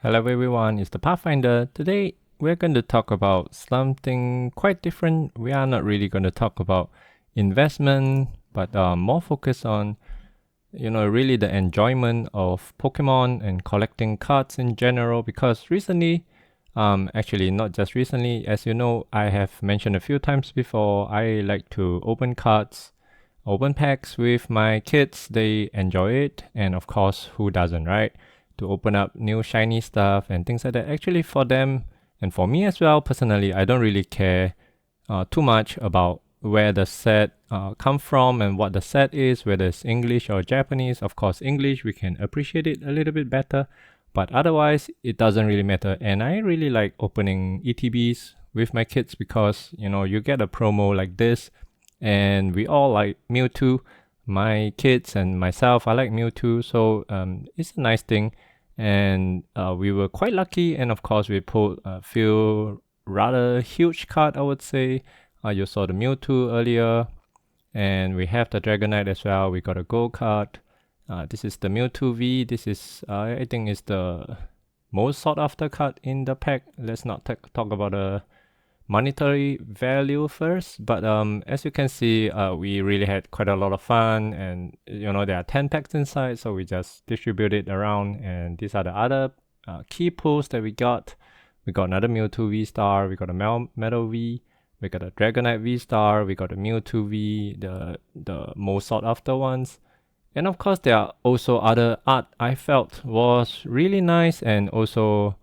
Hello everyone, it's the Pathfinder. Today we're going to talk about something quite different. We are not really going to talk about investment, but more focus on, really the enjoyment of Pokemon and collecting cards in general. Because recently, actually not just recently, as you know, I have mentioned a few times before, I like to open cards, open packs with my kids. They enjoy it, and of course, who doesn't, right? To open up new shiny stuff and things like that. Actually, for them and for me as well, personally, I don't really care too much about where the set come from and what the set is, whether it's English or Japanese. Of course, English, we can appreciate it a little bit better, but otherwise, it doesn't really matter. And I really like opening ETBs with my kids because, you get a promo like this, and we all like Mewtwo. My kids and myself, I like Mewtwo, so it's a nice thing. And we were quite lucky, and of course we pulled a few rather huge cards, I would say. You saw the Mewtwo earlier, and we have the Dragonite as well. We got a gold card. This is the Mewtwo V. This is, I think, is the most sought after card in the pack. Let's not talk about the monetary value first, but as you can see, we really had quite a lot of fun, and there are 10 packs inside, so we just distribute it around. And these are the other key pulls that we got. We got another Mewtwo V star, we got a Metal V, we got a Dragonite V star, we got a Mewtwo V, the most sought after ones. And of course there are also other art I felt was really nice, and also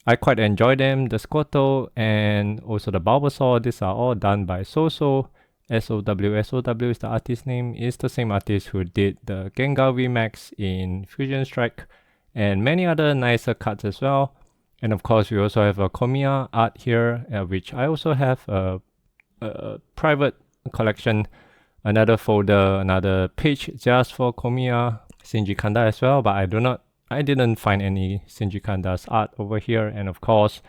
I quite enjoy them. The Squirtle and also the Bulbasaur, these are all done by SOW. SOW is the artist name. It's the same artist who did the Gengar VMAX in Fusion Strike and many other nicer cards as well. And of course, we also have a Komiya art here, which I also have a private collection, another folder, another page just for Komiya, Shinji Kanda as well, but I didn't find any Shinji Kanda's art over here. And of course,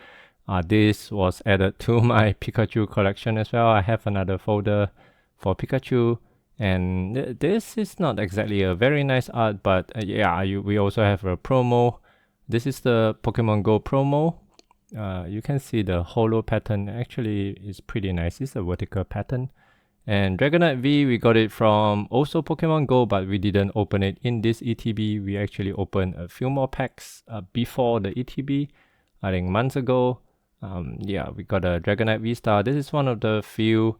this was added to my Pikachu collection as well. I have another folder for Pikachu, and this is not exactly a very nice art, but we also have a promo. This is the Pokemon GO promo. You can see the holo pattern actually is pretty nice. It's a vertical pattern. And Dragonite V, we got it from also Pokemon Go, but we didn't open it in this ETB. We actually opened a few more packs before the ETB, I think months ago. We got a Dragonite V Star. This is one of the few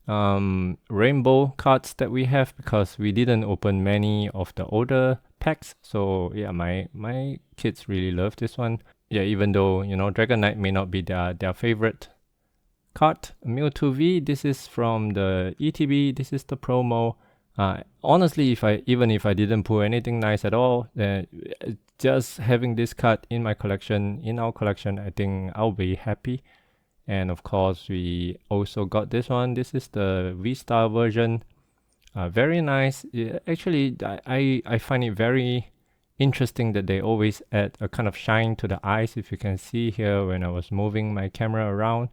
rainbow cards that we have because we didn't open many of the older packs. So yeah, my kids really love this one. Yeah, even though, Dragonite may not be their favorite card. Mewtwo V, this is from the ETB, this is the promo. Honestly, even if I didn't pull anything nice at all, just having this card in our collection, I think I'll be happy. And of course, we also got this one. This is the V-Star version. Very nice. Actually, I find it very interesting that they always add a kind of shine to the eyes. If you can see here when I was moving my camera around.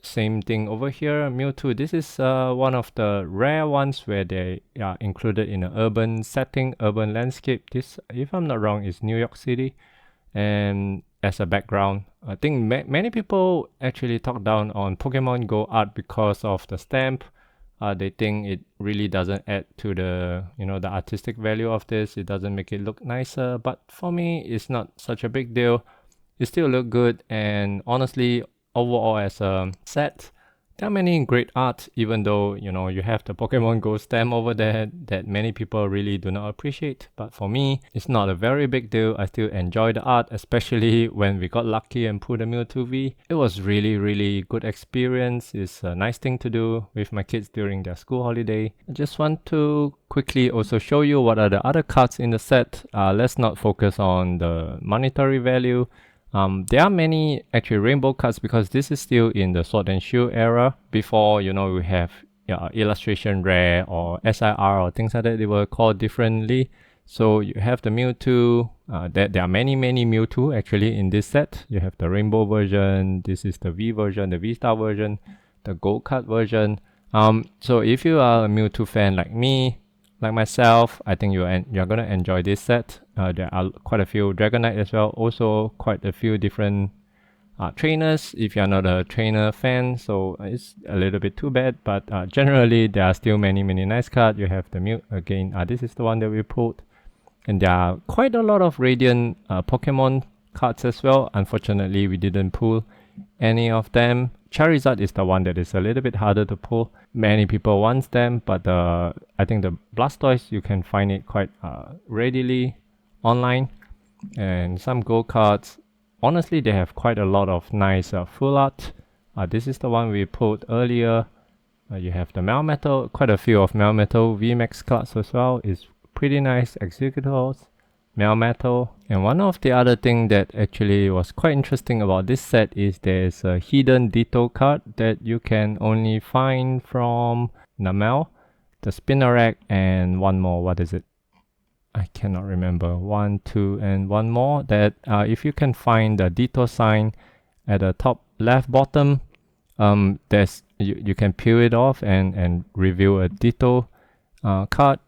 Same thing over here, Mewtwo. This is one of the rare ones where they are included in an urban setting, urban landscape. This, if I'm not wrong, is New York City. And as a background, I think many people actually talk down on Pokemon Go art because of the stamp. They think it really doesn't add to the, the artistic value of this. It doesn't make it look nicer. But for me, it's not such a big deal. It still look good, and honestly, overall as a set, there are many great art, even though you have the Pokemon Go stamp over there that many people really do not appreciate. But for me, it's not a very big deal. I still enjoy the art, especially when we got lucky and pulled the Mewtwo V. It was really good experience. It's a nice thing to do with my kids during their school holiday. I just want to quickly also show you what are the other cards in the set. Let's not focus on the monetary value. There are many actually rainbow cards because this is still in the Sword and Shield era. Before, we have illustration rare or SIR or things like that. They were called differently. So you have the Mewtwo. There are many Mewtwo actually in this set. You have the rainbow version. This is the V version, the V-Star version, the gold card version. So if you are a Mewtwo fan like me, like myself, I think you're gonna enjoy this set. There are quite a few Dragonite as well. Also, quite a few different trainers if you're not a trainer fan, so it's a little bit too bad, but generally there are still many nice cards. You have the Mew again, this is the one that we pulled, and there are quite a lot of Radiant Pokemon cards as well. Unfortunately, we didn't pull any of them. Charizard is the one that is a little bit harder to pull. Many people want them, but I think the Blastoise, you can find it quite readily online. And some gold cards, honestly, they have quite a lot of nice full art. This is the one we pulled earlier. You have the Melmetal, quite a few of Melmetal VMAX cards as well. It's pretty nice Executors, Melmetal. And one of the other thing that actually was quite interesting about this set is there's a hidden Ditto card that you can only find from Namel, the Spinarak, and one more. What is it? I cannot remember. 1, 2, and one more. That if you can find the Ditto sign at the top left bottom, there's you can peel it off and reveal a Ditto card.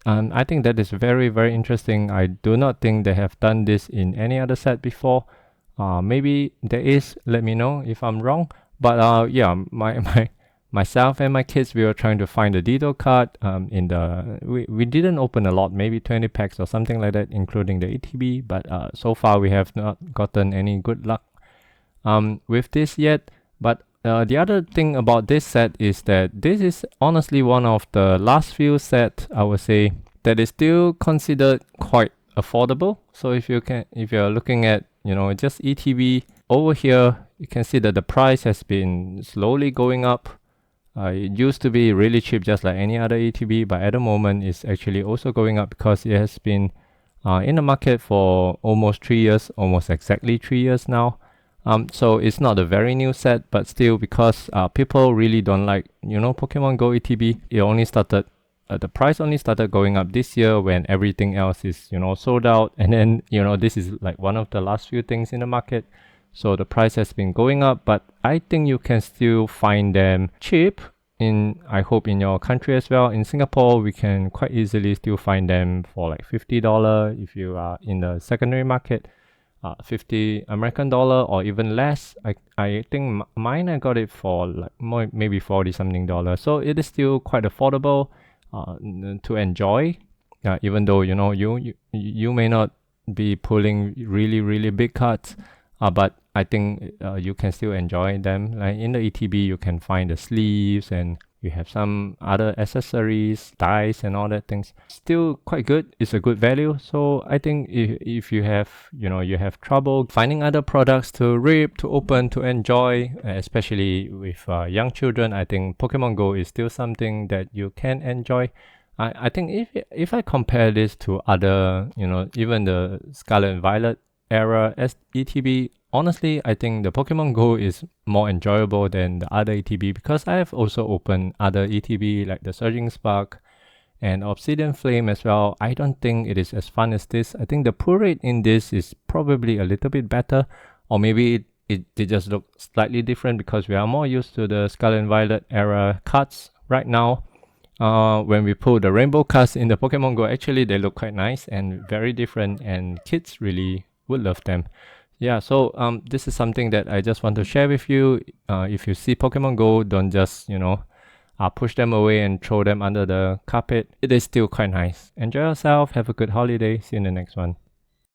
I think that is very interesting. I do not think they have done this in any other set before. Maybe there is. Let me know if I'm wrong. But yeah, myself and my kids, we were trying to find the Ditto card. We didn't open a lot, maybe 20 packs or something like that, including the ETB. But so far we have not gotten any good luck with this yet. But the other thing about this set is that this is honestly one of the last few sets, I would say, that is still considered quite affordable. So if you're looking at, just ETB over here, you can see that the price has been slowly going up. It used to be really cheap, just like any other ETB, but at the moment it's actually also going up because it has been in the market for almost 3 years, almost exactly 3 years now. So it's not a very new set, but still, because people really don't like, Pokemon GO ETB, it only started, the price only started going up this year when everything else is, sold out. And then, this is like one of the last few things in the market. So the price has been going up, but I think you can still find them cheap I hope in your country as well. In Singapore, we can quite easily still find them for like $50 if you are in the secondary market. 50 American dollar or even less. I think mine, I got it for like maybe 40 something dollars. So it is still quite affordable to enjoy, even though you may not be pulling really big cards, but I think you can still enjoy them. Like in the ETB, you can find the sleeves and you have some other accessories, dice and all that things. Still quite good. It's a good value. So I think if you have, you have trouble finding other products to rip, to open, to enjoy, especially with young children, I think Pokemon Go is still something that you can enjoy. I think if I compare this to other, even the Scarlet and Violet era as ETB, honestly, I think the Pokemon Go is more enjoyable than the other ETB because I have also opened other ETB like the Surging Spark and Obsidian Flame as well. I don't think it is as fun as this. I think the pull rate in this is probably a little bit better, or maybe it just look slightly different because we are more used to the Scarlet and Violet era cards right now. When we pull the rainbow cards in the Pokemon Go, actually they look quite nice and very different, and kids really would love them. Yeah, so this is something that I just want to share with you. If you see Pokemon Go, don't just, push them away and throw them under the carpet. It is still quite nice. Enjoy yourself. Have a good holiday. See you in the next one.